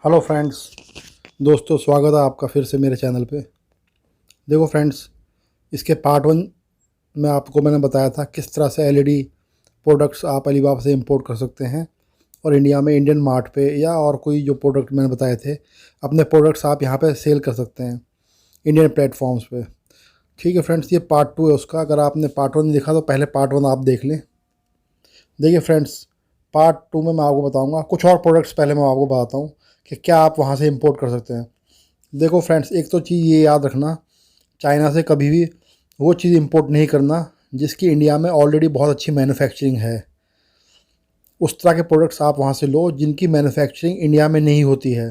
Hello friends, दोस्तों स्वागत है आपका फिर से मेरे चैनल पे। देखो फ्रेंड्स, इसके पार्ट 1 में आपको मैंने बताया था किस तरह से एलईडी प्रोडक्ट्स आप अलीबाबा से इंपोर्ट कर सकते हैं और इंडिया में इंडियन मार्ट पे या और कोई जो प्रोडक्ट मैंने बताए थे अपने प्रोडक्ट्स आप यहाँ पे सेल कर सकते हैं इंडियन प्लेटफॉर्म्स पे। ठीक है फ्रेंड्स, ये पार्ट 2 है उसका। अगर आपने पार्ट 1 नहीं देखा तो पहले पार्ट 1 आप देख लें। देखिए फ्रेंड्स, पार्ट 2 में मैं आपको बताऊँगा कुछ और प्रोडक्ट्स। पहले मैं आपको बताता हूँ कि क्या आप वहाँ से इंपोर्ट कर सकते हैं। देखो फ्रेंड्स, एक तो चीज़ ये याद रखना, चाइना से कभी भी वो चीज़ इंपोर्ट नहीं करना जिसकी इंडिया में ऑलरेडी बहुत अच्छी मैन्युफैक्चरिंग है। उस तरह के प्रोडक्ट्स आप वहाँ से लो जिनकी मैन्युफैक्चरिंग इंडिया में नहीं होती है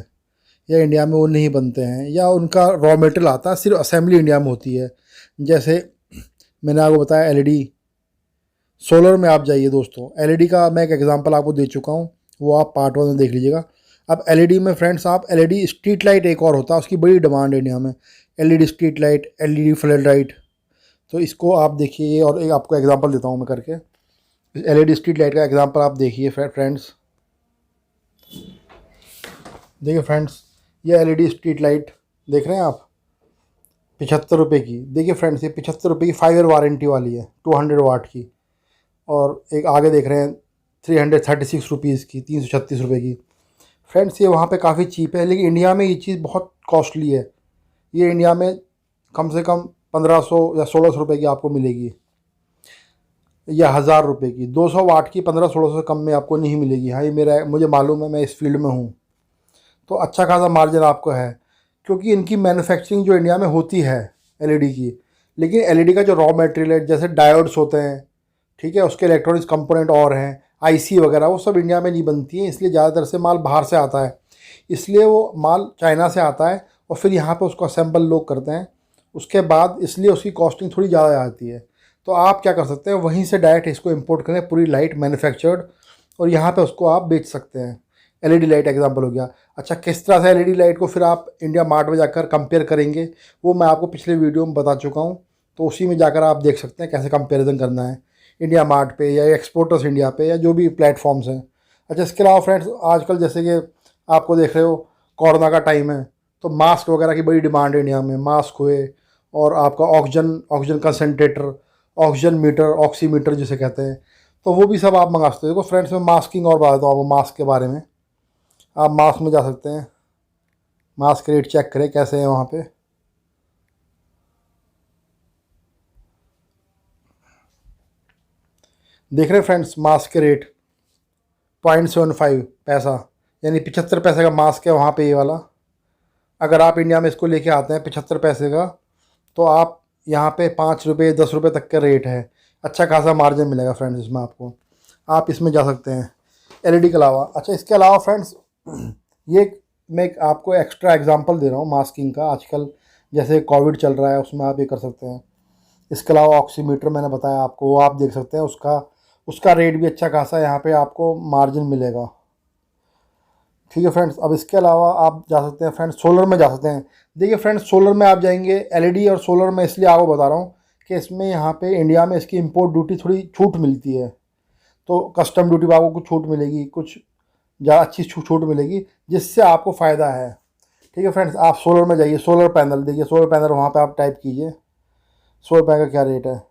या इंडिया में वो नहीं बनते हैं या उनका रॉ मटेरियल आता है, सिर्फ असेंबली इंडिया में होती है। जैसे मैंने आपको बताया एलईडी, सोलर में आप जाइए दोस्तों। एलईडी का मैं एक एग्जांपल आपको दे चुका हूँ, वो आप पार्ट 1 में देख लीजिएगा। अब एलईडी में फ्रेंड्स, आप एलईडी स्ट्रीट लाइट एक और होता है, उसकी बड़ी डिमांड है इंडिया में। LED street light, LED flood light, तो इसको आप देखिए। और एक आपको एग्जांपल देता हूँ मैं करके। एलईडी स्ट्रीट लाइट का एग्जांपल आप देखिए फ्रेंड्स। देखिए फ्रेंड्स, ये एलईडी स्ट्रीट लाइट देख रहे हैं आप, 75 रुपये की। देखिए फ्रेंड्स, ये 75 रुपये की 5 ईयर वारंटी वाली है, 200 वाट की। और एक आगे देख रहे हैं 336 रुपीज़ की, 336 रुपये की। फ्रेंड्स, ये वहाँ पे काफ़ी चीप है, लेकिन इंडिया में ये चीज़ बहुत कॉस्टली है। ये इंडिया में कम से कम 1500 या 1600 रुपये की आपको मिलेगी, या 1000 रुपये की। 200 वाट की 1500-1600 से कम में आपको नहीं मिलेगी। हाँ, ये मुझे मालूम है, मैं इस फील्ड में हूँ, तो अच्छा खासा मार्जिन आपको है, क्योंकि इनकी मैन्युफैक्चरिंग जो इंडिया में होती है एलईडी की। लेकिन एलईडी का जो रॉ मटेरियल है, जैसे डायोड्स होते हैं, ठीक है, उसके इलेक्ट्रॉनिक्स कंपोनेंट और हैं, आईसी वगैरह, वो सब इंडिया में नहीं बनती हैं। इसलिए ज़्यादातर से माल बाहर से आता है। इसलिए वो माल चाइना से आता है और फिर यहाँ पे उसको असेंबल लोग करते हैं। उसके बाद इसलिए उसकी कॉस्टिंग थोड़ी ज़्यादा आती है। तो आप क्या कर सकते हैं, वहीं से डायरेक्ट इसको इंपोर्ट करें, पूरी लाइट मैन्युफैक्चर्ड, और यहाँ पे उसको आप बेच सकते हैं। एलईडी लाइट एग्जांपल हो गया। अच्छा, किस तरह से एलईडी लाइट को फिर आप इंडिया मार्ट में जाकर कंपेयर करेंगे, वो मैं आपको पिछले वीडियो में बता चुका हूँ। तो उसी में जाकर आप देख सकते हैं कैसे कंपेरिजन करना है इंडिया मार्ट पे या एक्सपोर्टर्स इंडिया पे या जो भी प्लेटफॉर्म्स हैं। अच्छा, इसके अलावा फ्रेंड्स, आजकल जैसे कि आपको देख रहे हो कोरोना का टाइम है, तो मास्क वगैरह की बड़ी डिमांड है इंडिया में। मास्क हुए, और आपका oxygen concentrator, oxygen meter, oximeter जिसे कहते हैं, तो वो भी सब आप मंगा सकते हो। देखो फ्रेंड्स, मैं मास्किंग और बताता हूँ आपको मास्क के बारे में। आप मास्क में जा सकते हैं, मास्क रेट चेक करें कैसे है वहाँ पे। देख रहे हैं फ्रेंड्स, मास्क के रेट 0.75 पैसा, यानी 75 पैसे का मास्क है वहाँ पे ये वाला। अगर आप इंडिया में इसको लेके आते हैं 75 पैसे का, तो आप यहाँ पे 5 रुपये 10 रुपये तक का रेट है। अच्छा खासा मार्जिन मिलेगा फ्रेंड्स इसमें आपको। आप इसमें जा सकते हैं एलईडी के अलावा। अच्छा, इसके अलावा फ्रेंड्स, ये मैं आपको एक्स्ट्रा एग्जांपल दे रहा हूँ मास्किंग का। आजकल जैसे कोविड चल रहा है, उसमें आप ये कर सकते हैं। इसके अलावा ऑक्सीमीटर मैंने बताया आपको, वो आप देख सकते हैं। उसका उसका रेट भी अच्छा खासा यहाँ पे आपको मार्जिन मिलेगा। ठीक है फ्रेंड्स, अब इसके अलावा आप जा सकते हैं फ्रेंड्स, सोलर में जा सकते हैं। देखिए फ्रेंड्स, सोलर में आप जाएंगे, एलईडी और सोलर में इसलिए आपको बता रहा हूँ कि इसमें यहाँ पे इंडिया में इसकी इंपोर्ट ड्यूटी थोड़ी छूट मिलती है। तो कस्टम ड्यूटी पर आपको कुछ छूट मिलेगी, कुछ ज़्यादा अच्छी छूट मिलेगी, जिससे आपको फ़ायदा है। ठीक है फ्रेंड्स, आप सोलर में जाइए। सोलर पैनल देखिए, सोलर पैनल वहाँ पर आप टाइप कीजिए सोलर पैनल का क्या रेट है।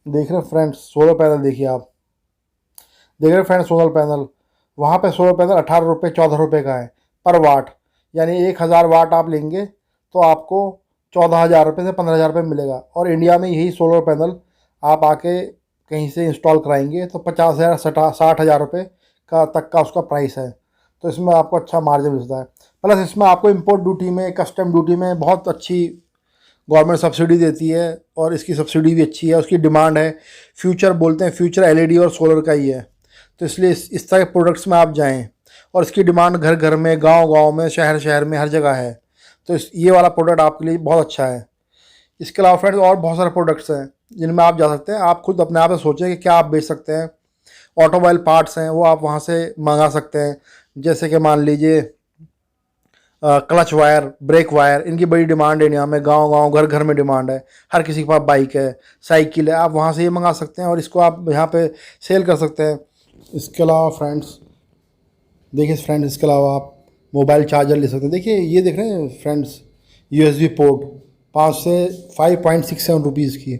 देख रहे हैं फ्रेंड्स, सोलर पैनल देखिए आप, देख रहे हैं फ्रेंड्स सोलर पैनल। वहाँ पे सोलर पैनल 18 रुपये 14 रुपये का है पर वाट, यानी 1000 वाट आप लेंगे तो आपको 14,000 रुपये से 15,000 रुपये मिलेगा। और इंडिया में यही सोलर पैनल आप आके कहीं से इंस्टॉल कराएंगे तो 50,000 60,000 रुपये का तक का उसका प्राइस है। तो इसमें आपको अच्छा मार्जिन मिलता है। प्लस इसमें आपको इंपोर्ट ड्यूटी में, कस्टम ड्यूटी में बहुत अच्छी गवर्नमेंट सब्सिडी देती है, और इसकी सब्सिडी भी अच्छी है, उसकी डिमांड है। फ्यूचर बोलते हैं, फ्यूचर एलईडी और सोलर का ही है। तो इसलिए इस तरह के प्रोडक्ट्स में आप जाएं, और इसकी डिमांड घर घर में, गांव गांव में, शहर शहर में, हर जगह है। तो ये वाला प्रोडक्ट आपके लिए बहुत अच्छा है। इसके अलावा फ्रेंड्स, और बहुत सारे प्रोडक्ट्स हैं जिनमें आप जा सकते हैं। आप खुद अपने आप से सोचें कि क्या आप बेच सकते हैं। ऑटोमोबाइल पार्ट्स हैं, वो आप वहाँ से मंगा सकते हैं। जैसे कि मान लीजिए क्लच वायर, ब्रेक वायर, इनकी बड़ी डिमांड है इंडिया में। गांव गांव घर घर में डिमांड है। हर किसी के पास बाइक है, साइकिल है, आप वहाँ से ये मंगा सकते हैं और इसको आप यहाँ पे सेल कर सकते हैं। इसके अलावा फ्रेंड्स देखिए, इसके अलावा आप मोबाइल चार्जर ले सकते हैं। देखिए ये देख रहे हैं फ्रेंड्स, USB पोर्ट 5 से 5.67 रुपीज़ की।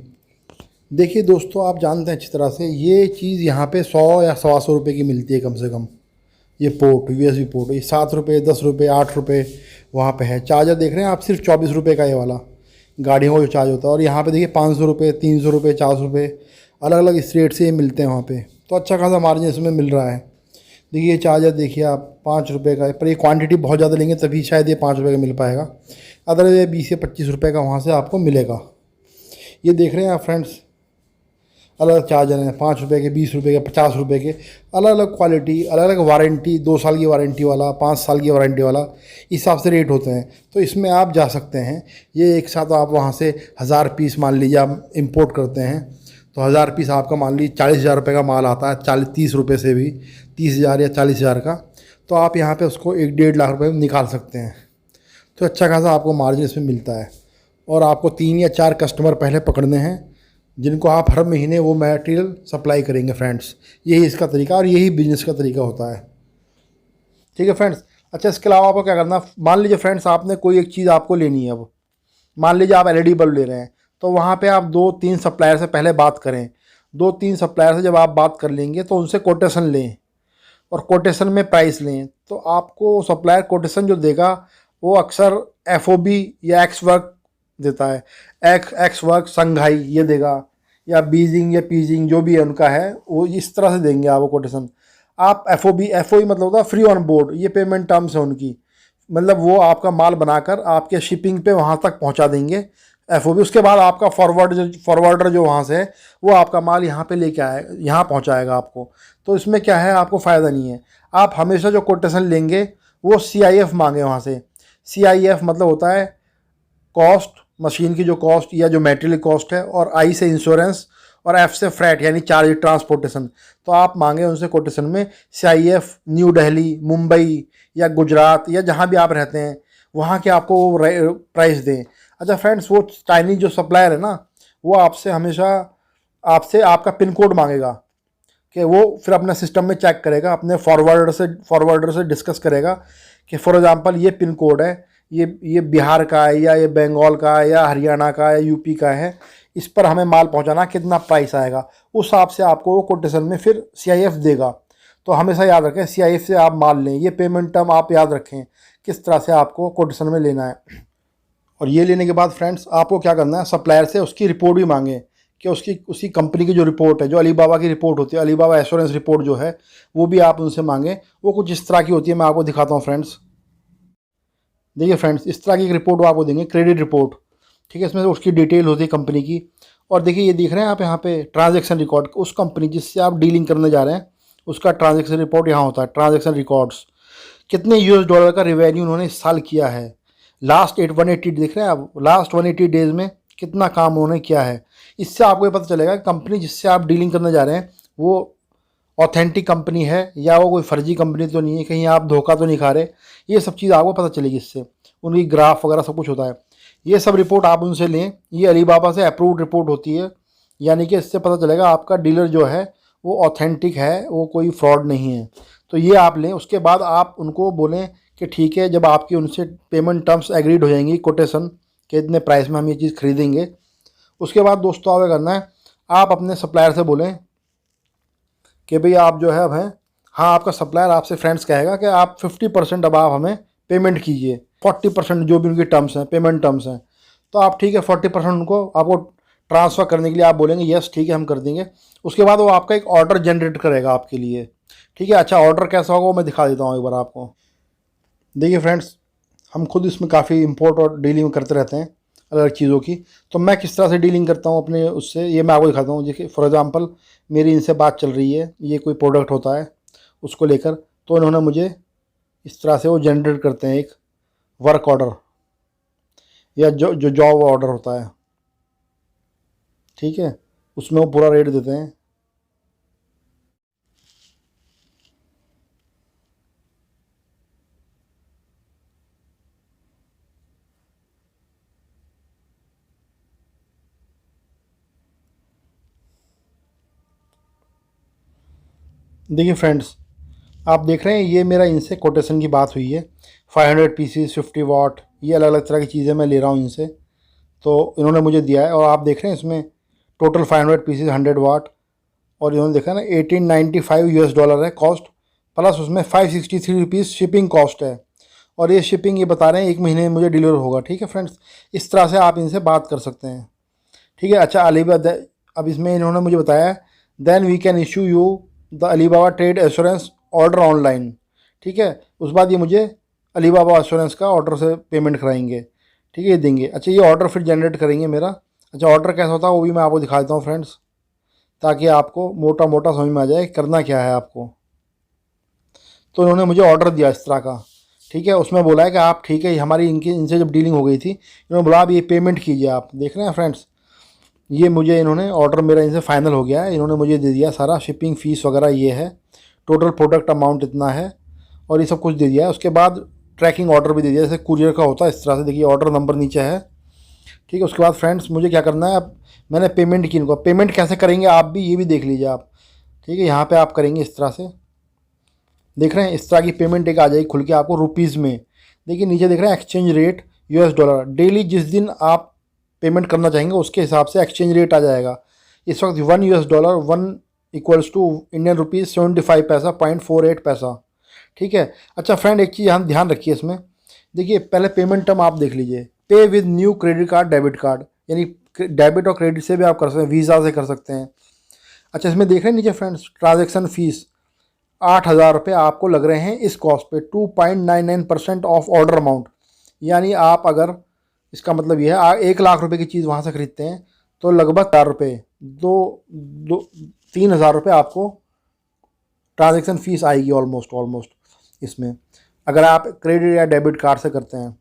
देखिए दोस्तों, आप जानते हैं अच्छी तरह से ये चीज़ यहाँ पे 100 या 125 रुपये की मिलती है कम से कम। ये पोर्ट, USB पोर्ट, ये 7 रुपये, 10 रुपये, 8 रुपये वहाँ पे है। चार्जर देख रहे हैं आप, सिर्फ 24 रुपये का ये वाला गाड़ियों का जो चार्ज होता है। और यहाँ पे देखिए 500 रुपये, 300 रुपये, 400 रुपये, अलग अलग इस रेट से ये मिलते हैं वहाँ पे। तो अच्छा खासा मार्जिन इसमें मिल रहा है। देखिए ये चार्जर देखिए आप, 5 रुपये का है, पर ये क्वांटिटी बहुत ज़्यादा लेंगे तभी शायद ये 5 रुपये का मिल पाएगा। अदरवाइज ये 20 या 25 रुपये का वहाँ से आपको मिलेगा। ये देख रहे हैं आप फ्रेंड्स, अलग अलग चार्जर हैं, 5 रुपये के, 20 रुपये के, 50 रुपये के, अलग अलग क्वालिटी, अलग अलग वारंटी, 2 साल की वारंटी वाला, 5 साल की वारंटी वाला, इस हिसाब से रेट होते हैं। तो इसमें आप जा सकते हैं। ये एक साथ आप वहाँ से 1000 पीस मान लीजिए आप इंपोर्ट करते हैं, तो 1000 पीस आपका मान लीजिए 40,000 रुपये का माल आता है, 40-30 रुपये से भी, 30,000 या 40,000 का। तो आप यहाँ पे उसको 1-1.5 लाख रुपये में निकाल सकते हैं। तो अच्छा खासा आपको मार्जिन इसमें मिलता है। और आपको 3 या 4 कस्टमर पहले पकड़ने हैं जिनको आप हर महीने वो मटेरियल सप्लाई करेंगे फ्रेंड्स। यही इसका तरीका और यही बिजनेस का तरीका होता है। ठीक है फ्रेंड्स। अच्छा, इसके अलावा आपको क्या करना, मान लीजिए फ्रेंड्स आपने कोई एक चीज़ आपको लेनी है। अब मान लीजिए आप LED बल्ब ले रहे हैं, तो वहाँ पे आप 2-3 सप्लायर से पहले बात करें। 2-3 सप्लायर से जब आप बात कर लेंगे तो उनसे कोटेशन लें और कोटेशन में प्राइस लें। तो आपको सप्लायर कोटेशन जो देगा वो अक्सर FOB या एक्स वर्क देता है। एक्स वर्क, संघाई ये देगा, या बीजिंग या पीजिंग जो भी है उनका है, वो इस तरह से देंगे आपको कोटेशन। आप FOE मतलब होता है फ्री ऑन बोर्ड, ये पेमेंट टर्म्स है उनकी। मतलब वो आपका माल बनाकर आपके शिपिंग पे वहाँ तक पहुँचा देंगे FOB। उसके बाद आपका फॉरवर्डर जो वहाँ से है वो आपका माल यहाँ पे लेके आए, यहाँ पहुँचाएगा आपको। तो इसमें क्या है, आपको फ़ायदा नहीं है। आप हमेशा जो कोटेशन लेंगे वो CIF मांगे वहाँ से। CIF मतलब होता है कॉस्ट, मशीन की जो कॉस्ट या जो मटेरियल कॉस्ट है, और I से इंश्योरेंस, और F से फ्रैट यानी चार्ज ट्रांसपोर्टेशन। तो आप मांगे उनसे कोटेशन में CIF न्यू दिल्ली, मुंबई या गुजरात या जहाँ भी आप रहते हैं वहाँ के आपको प्राइस दें। अच्छा फ्रेंड्स, वो चाइनीज जो सप्लायर है ना, वो आपसे हमेशा आपका पिन कोड मांगेगा कि वो फिर अपने सिस्टम में चेक करेगा, अपने फॉरवर्डर से डिस्कस करेगा कि फॉर एग्जांपल ये पिन कोड है, ये बिहार का है या ये बंगाल का है या हरियाणा का है, यूपी का है, इस पर हमें माल पहुंचाना, कितना प्राइस आएगा, उस हिसाब से आपको वो कोटेशन में फिर CIF देगा। तो हमेशा याद रखें, CIF से आप माल लें। ये पेमेंट टर्म आप याद रखें किस तरह से आपको कोटेशन में लेना है। और ये लेने के बाद फ्रेंड्स आपको क्या करना है, सप्लायर से उसकी रिपोर्ट भी मांगे कि उसी कंपनी की जो रिपोर्ट है, जो अलीबाबा की रिपोर्ट होती है, अलीबाबा एश्योरेंस रिपोर्ट जो है, वो भी आप उनसे मांगे। वो कुछ इस तरह की होती है, मैं आपको दिखाता हूँ फ्रेंड्स। देखिए फ्रेंड्स, इस तरह की एक रिपोर्ट वो आपको देंगे, क्रेडिट रिपोर्ट। ठीक है, इसमें उसकी डिटेल होती है कंपनी की। और देखिए ये दिख रहे हैं आप यहाँ पे ट्रांजैक्शन रिकॉर्ड, उस कंपनी जिससे आप डीलिंग करने जा रहे हैं उसका ट्रांजैक्शन रिपोर्ट यहाँ होता है। ट्रांजैक्शन रिकॉर्ड्स, कितने US डॉलर का रेवेन्यू उन्होंने इस साल किया है, लास्ट 180 देख रहे हैं आप, लास्ट 180 डेज़ में कितना काम उन्होंने किया है। इससे आपको ये पता चलेगा कि कंपनी जिससे आप डीलिंग करने जा रहे हैं वो ऑथेंटिक कंपनी है या वो कोई फर्जी कंपनी तो नहीं है, कहीं आप धोखा तो नहीं खा रहे। ये सब चीज़ आपको पता चलेगी इससे। उनकी ग्राफ वगैरह सब कुछ होता है। ये सब रिपोर्ट आप उनसे लें। ये अलीबाबा से अप्रूव्ड रिपोर्ट होती है, यानी कि इससे पता चलेगा आपका डीलर जो है वो ऑथेंटिक है, वो कोई फ्रॉड नहीं है। तो ये आप लें। उसके बाद आप उनको बोलें कि ठीक है, जब आपकी उनसे पेमेंट टर्म्स एग्रीड हो जाएंगी, कोटेशन के इतने प्राइस में हम ये चीज़ खरीदेंगे, उसके बाद दोस्तों आप करना है, आप अपने सप्लायर से बोलें कि भाई आप जो है अब हैं, हाँ आपका सप्लायर आपसे फ्रेंड्स कहेगा कि आप 50% अब आप हमें पेमेंट कीजिए, 40% जो भी उनकी टर्म्स हैं, पेमेंट टर्म्स हैं। तो आप ठीक है 40% उनको आपको ट्रांसफ़र करने के लिए आप बोलेंगे यस ठीक है हम कर देंगे। उसके बाद वो आपका एक ऑर्डर जनरेट करेगा आपके लिए। ठीक है, अच्छा ऑर्डर कैसा होगा वो मैं दिखा देता हूँ एक बार आपको। देखिए फ्रेंड्स, हम खुद इसमें काफ़ी इंपोर्ट और डीलिंग करते रहते हैं अलग अलग चीज़ों की। तो मैं किस तरह से डीलिंग करता हूँ अपने उससे, ये मैं आपको दिखाता हूँ। देखिए फॉर एग्ज़ाम्पल मेरी इनसे बात चल रही है, ये कोई प्रोडक्ट होता है उसको लेकर, तो इन्होंने मुझे इस तरह से वो जनरेट करते हैं एक वर्क ऑर्डर या जो जॉब ऑर्डर होता है। ठीक है, उसमें वो पूरा रेट देते हैं। देखिए फ्रेंड्स, आप देख रहे हैं ये मेरा इनसे कोटेशन की बात हुई है। 500 पीसीस 50 वाट, ये अलग अलग तरह की चीज़ें मैं ले रहा हूँ इनसे, तो इन्होंने मुझे दिया है। और आप देख रहे हैं इसमें टोटल 500 पीसीस 100 वाट, और इन्होंने देखा ना 1895 यूएस डॉलर है कॉस्ट, प्लस उसमें 563 रुपीज़ शिपिंग कॉस्ट है। और ये शिपिंग ये बता रहे हैं 1 महीने में मुझे डिलीवर होगा। ठीक है फ्रेंड्स, इस तरह से आप इनसे बात कर सकते हैं। ठीक है। अच्छा, अलीबाबा, अब इसमें इन्होंने मुझे बताया then we can issue you the Alibaba trade assurance order online. ठीक है, उस बाद ये मुझे अलीबाबा एश्योरेंस का ऑर्डर से पेमेंट कराएंगे। ठीक है, ये देंगे। अच्छा, ये ऑर्डर फिर जनरेट करेंगे मेरा। अच्छा, ऑर्डर कैसा होता है वो भी मैं आपको दिखा देता हूँ फ्रेंड्स, ताकि आपको मोटा मोटा समझ में आ जाए करना क्या है आपको। तो इन्होंने मुझे ऑर्डर दिया इस तरह का। ठीक है, उसमें बोला है कि आप, ठीक है, हमारी इनसे जब डीलिंग हो गई थी, इन्होंने बोला आप ये पेमेंट कीजिए। आप देख रहे हैं फ्रेंड्स, ये मुझे इन्होंने ऑर्डर मेरा इनसे फाइनल हो गया है। इन्होंने मुझे दे दिया सारा, शिपिंग फ़ीस वगैरह ये है, टोटल प्रोडक्ट अमाउंट इतना है, और ये सब कुछ दे दिया है। उसके बाद ट्रैकिंग ऑर्डर भी दे दिया, जैसे कुरियर का होता है इस तरह से। देखिए ऑर्डर नंबर नीचे है। ठीक है, उसके बाद फ्रेंड्स मुझे क्या करना है, अब मैंने पेमेंट की इनको। पेमेंट कैसे करेंगे आप भी, ये भी देख लीजिए आप। ठीक है, यहाँ पर आप करेंगे इस तरह से, देख रहे हैं इस तरह की पेमेंट एक आ जाएगी खुल के आपको रुपीज़ में। देखिए नीचे देख रहे हैं exchange rate US dollar, daily जिस दिन आप पेमेंट करना चाहेंगे उसके हिसाब से एक्सचेंज रेट आ जाएगा। इस वक्त 1 US dollar 1 equals to Indian rupees 75 पैसा 0.48 पैसा। ठीक है। अच्छा फ्रेंड, एक चीज़ यहाँ ध्यान रखिए इसमें। देखिए पहले पेमेंट टर्म आप देख लीजिए, पे with new credit card debit card, यानी डेबिट और क्रेडिट से भी आप कर सकते हैं, वीज़ा से कर सकते हैं। अच्छा, इसमें देख रहे हैं नीचे फ्रेंड्स, ट्रांजेक्शन फ़ीस 8,000 रुपये आपको लग रहे हैं इस कॉस्ट पे, 2.99% ऑफ ऑर्डर अमाउंट। यानी आप अगर, इसका मतलब ये है, 1 लाख रुपए की चीज़ वहाँ से ख़रीदते हैं तो लगभग 4 रुपये, दो दो 3,000 रुपये आपको ट्रांजैक्शन फ़ीस आएगी ऑलमोस्ट ऑलमोस्ट इसमें, अगर आप क्रेडिट या डेबिट कार्ड से करते हैं।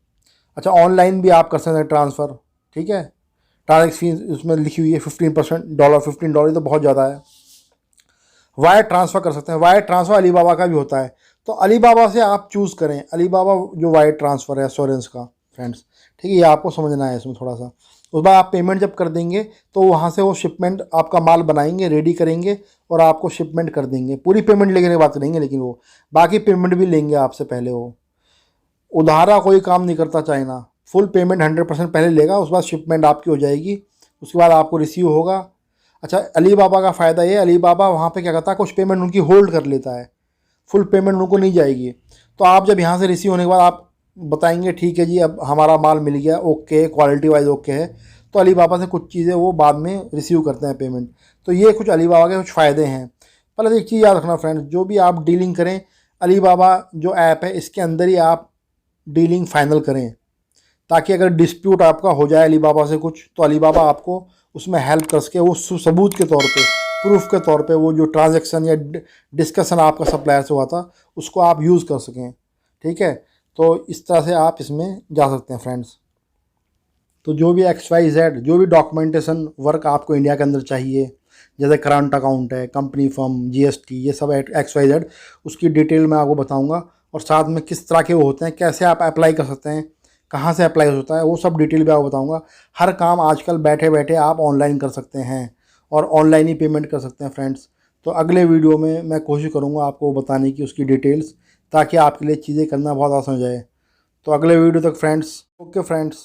अच्छा, ऑनलाइन भी आप कर सकते हैं ट्रांसफ़र। ठीक है, ट्रांजैक्शन फीस उसमें लिखी हुई है 15% डॉलर, $15 तो बहुत ज़्यादा है। वायर ट्रांसफ़र कर सकते हैं, वायर ट्रांसफ़र अलीबाबा का भी होता है, तो अलीबाबा से आप चूज़ करें, अलीबाबा जो वायर ट्रांसफ़र है एश्योरेंस का फ्रेंड्स। ठीक है, ये आपको समझना है इसमें थोड़ा सा। उस बाद आप पेमेंट जब कर देंगे तो वहाँ से वो शिपमेंट आपका माल बनाएंगे, रेडी करेंगे और आपको शिपमेंट कर देंगे। पूरी पेमेंट लेने के बाद करेंगे, लेकिन वो बाकी पेमेंट भी लेंगे आपसे पहले। वो उधारा कोई काम नहीं करता चाइना, फुल पेमेंट 100% पहले लेगा, उस बाद शिपमेंट आपकी हो जाएगी, उसके बाद आपको रिसीव होगा। अच्छा, अलीबाबा का फ़ायदा ये, अलीबाबा वहाँ पे क्या करता है, कुछ पेमेंट उनकी होल्ड कर लेता है, फुल पेमेंट उनको नहीं जाएगी। तो आप जब यहाँ से रिसीव होने के बाद आप बताएंगे ठीक है जी अब हमारा माल मिल गया, ओके, क्वालिटी वाइज ओके है, तो अलीबाबा से कुछ चीज़ें वो बाद में रिसीव करते हैं पेमेंट। तो ये कुछ अलीबाबा के कुछ फ़ायदे हैं। प्लस एक चीज़ याद रखना फ्रेंड्स, जो भी आप डीलिंग करें, अलीबाबा जो ऐप है इसके अंदर ही आप डीलिंग फाइनल करें, ताकि अगर डिस्प्यूट आपका हो जाए अलीबाबा से कुछ, तो अलीबाबा आपको उसमें हेल्प कर सके, वो सबूत के तौर पे, प्रूफ के तौर पे, वो जो ट्रांजैक्शन या डिस्कशन आपका सप्लायर से हुआ था उसको आप यूज़ कर सकें। ठीक है, तो इस तरह से आप इसमें जा सकते हैं फ्रेंड्स। तो जो भी XYZ जो भी डॉक्यूमेंटेशन वर्क आपको इंडिया के अंदर चाहिए, जैसे करंट अकाउंट है, कंपनी फॉर्म, GST, ये सब XYZ, उसकी डिटेल मैं आपको बताऊंगा, और साथ में किस तरह के वो होते हैं, कैसे आप अप्लाई कर सकते हैं, कहाँ से अप्लाई होता है, वो सब डिटेल भी आपको बताऊंगा। हर काम आजकल बैठे बैठे आप ऑनलाइन कर सकते हैं और ऑनलाइन ही पेमेंट कर सकते हैं फ्रेंड्स। तो अगले वीडियो में मैं कोशिश करूँगा आपको बताने की उसकी डिटेल्स, ताकि आपके लिए चीज़ें करना बहुत आसान हो जाए। तो अगले वीडियो तक फ्रेंड्स, ओके फ्रेंड्स।